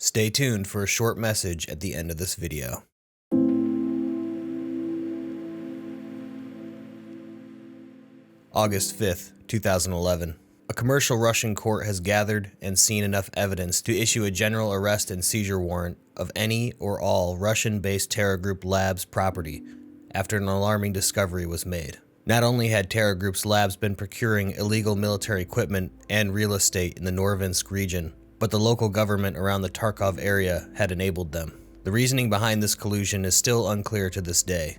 Stay tuned for a short message at the end of this video. August 5th, 2011. A commercial Russian court has gathered and seen enough evidence to issue a general arrest and seizure warrant of any or all Russian-based terror group labs property after an alarming discovery was made. Not only had terror group's labs been procuring illegal military equipment and real estate in the Norvinsk region, but the local government around the Tarkov area had enabled them. The reasoning behind this collusion is still unclear to this day,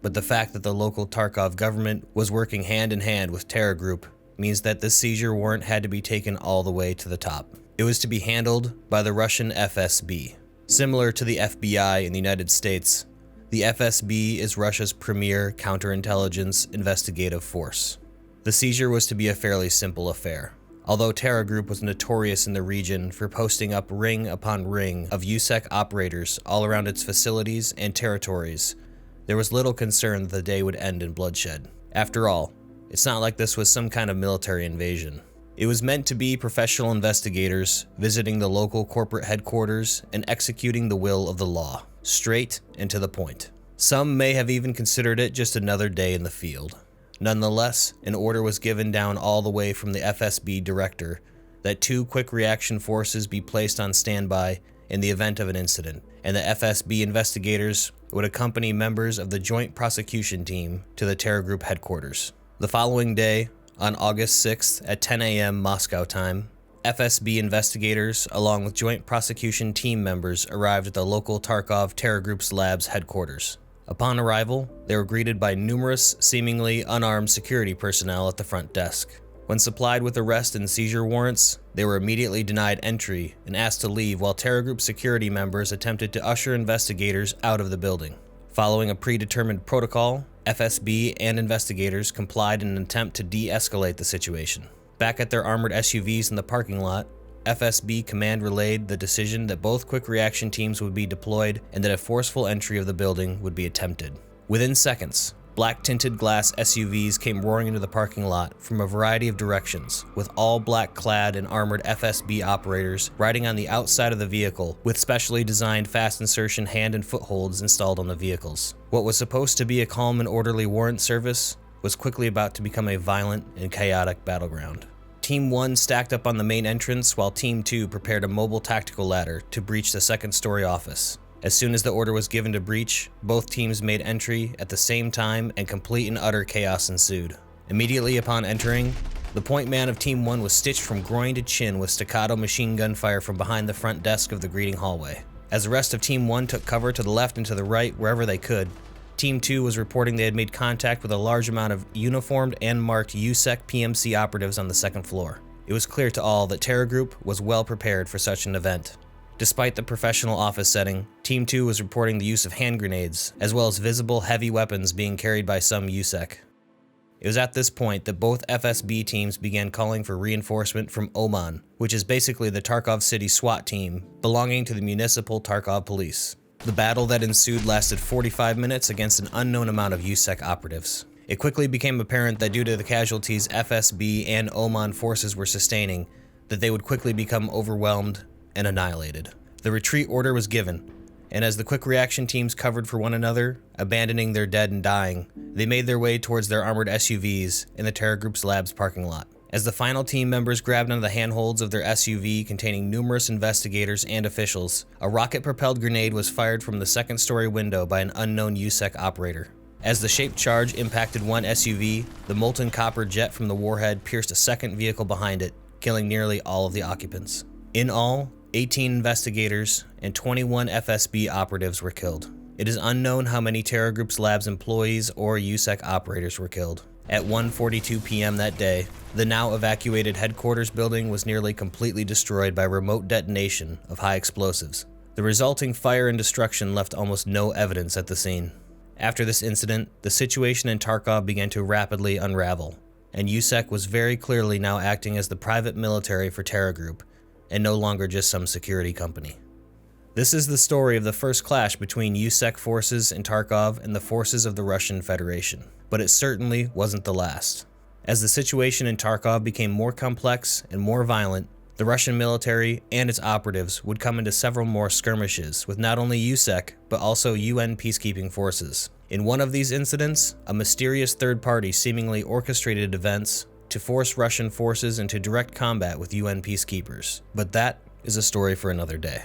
but the fact that the local Tarkov government was working hand in hand with terror group means that this seizure warrant had to be taken all the way to the top. It was to be handled by the Russian FSB. Similar to the FBI in the United States, the FSB is Russia's premier counterintelligence investigative force. The seizure was to be a fairly simple affair. Although Terror Group was notorious in the region for posting up ring upon ring of USEC operators all around its facilities and territories, there was little concern that the day would end in bloodshed. After all, it's not like this was some kind of military invasion. It was meant to be professional investigators visiting the local corporate headquarters and executing the will of the law, straight and to the point. Some may have even considered it just another day in the field. Nonetheless, an order was given down all the way from the FSB director that 2 quick reaction forces be placed on standby in the event of an incident, and the FSB investigators would accompany members of the Joint Prosecution Team to the terror group headquarters. The following day, on August 6th at 10 a.m. Moscow time, FSB investigators along with Joint Prosecution Team members arrived at the local Tarkov terror group's labs headquarters. Upon arrival, they were greeted by numerous seemingly unarmed security personnel at the front desk. When supplied with arrest and seizure warrants, they were immediately denied entry and asked to leave while terror group security members attempted to usher investigators out of the building. Following a predetermined protocol, FSB and investigators complied in an attempt to de-escalate the situation. Back at their armored SUVs in the parking lot, FSB command relayed the decision that both quick reaction teams would be deployed and that a forceful entry of the building would be attempted. Within seconds, black tinted glass SUVs came roaring into the parking lot from a variety of directions, with all black clad and armored FSB operators riding on the outside of the vehicle with specially designed fast insertion hand and footholds installed on the vehicles. What was supposed to be a calm and orderly warrant service was quickly about to become a violent and chaotic battleground. Team 1 stacked up on the main entrance while Team 2 prepared a mobile tactical ladder to breach the second-story office. As soon as the order was given to breach, both teams made entry at the same time and complete and utter chaos ensued. Immediately upon entering, the point man of Team 1 was stitched from groin to chin with staccato machine gun fire from behind the front desk of the greeting hallway. As the rest of Team 1 took cover to the left and to the right wherever they could, Team 2 was reporting they had made contact with a large amount of uniformed and marked USEC PMC operatives on the second floor. It was clear to all that Terror Group was well prepared for such an event. Despite the professional office setting, Team 2 was reporting the use of hand grenades, as well as visible heavy weapons being carried by some USEC. It was at this point that both FSB teams began calling for reinforcement from Oman, which is basically the Tarkov City SWAT team belonging to the municipal Tarkov police. The battle that ensued lasted 45 minutes against an unknown amount of USEC operatives. It quickly became apparent that due to the casualties FSB and Oman forces were sustaining, that they would quickly become overwhelmed and annihilated. The retreat order was given, and as the quick reaction teams covered for one another, abandoning their dead and dying, they made their way towards their armored SUVs in the terror group's labs parking lot. As the final team members grabbed onto the handholds of their SUV containing numerous investigators and officials, a rocket-propelled grenade was fired from the second-story window by an unknown USEC operator. As the shaped charge impacted one SUV, the molten copper jet from the warhead pierced a second vehicle behind it, killing nearly all of the occupants. In all, 18 investigators and 21 FSB operatives were killed. It is unknown how many Terror Group's labs employees or USEC operators were killed. At 1:42 p.m. that day, the now evacuated headquarters building was nearly completely destroyed by remote detonation of high explosives. The resulting fire and destruction left almost no evidence at the scene. After this incident, the situation in Tarkov began to rapidly unravel, and USEC was very clearly now acting as the private military for Terror Group, and no longer just some security company. This is the story of the first clash between USEC forces in Tarkov and the forces of the Russian Federation. But it certainly wasn't the last. As the situation in Tarkov became more complex and more violent, The Russian military and its operatives would come into several more skirmishes with not only USEC, but also UN peacekeeping forces. In one of these incidents, a mysterious third party seemingly orchestrated events to force Russian forces into direct combat with UN peacekeepers. But that is a story for another day.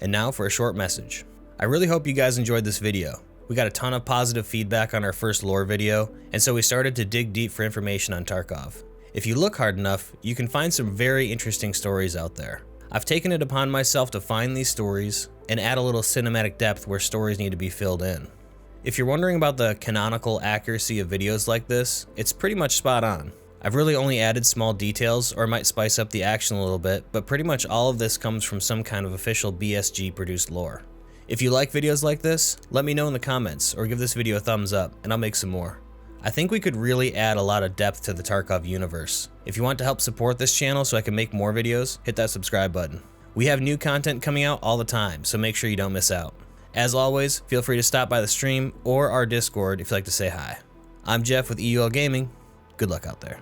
And now for a short message. I really hope you guys enjoyed this video. We got a ton of positive feedback on our first lore video, and so we started to dig deep for information on Tarkov. If you look hard enough, you can find some very interesting stories out there. I've taken it upon myself to find these stories and add a little cinematic depth where stories need to be filled in. If you're wondering about the canonical accuracy of videos like this, it's pretty much spot on. I've really only added small details or might spice up the action a little bit, but pretty much all of this comes from some kind of official BSG produced lore. If you like videos like this, let me know in the comments or give this video a thumbs up and I'll make some more. I think we could really add a lot of depth to the Tarkov universe. If you want to help support this channel so I can make more videos, hit that subscribe button. We have new content coming out all the time, so make sure you don't miss out. As always, feel free to stop by the stream or our Discord if you'd like to say hi. I'm Jeff with EUL Gaming. Good luck out there.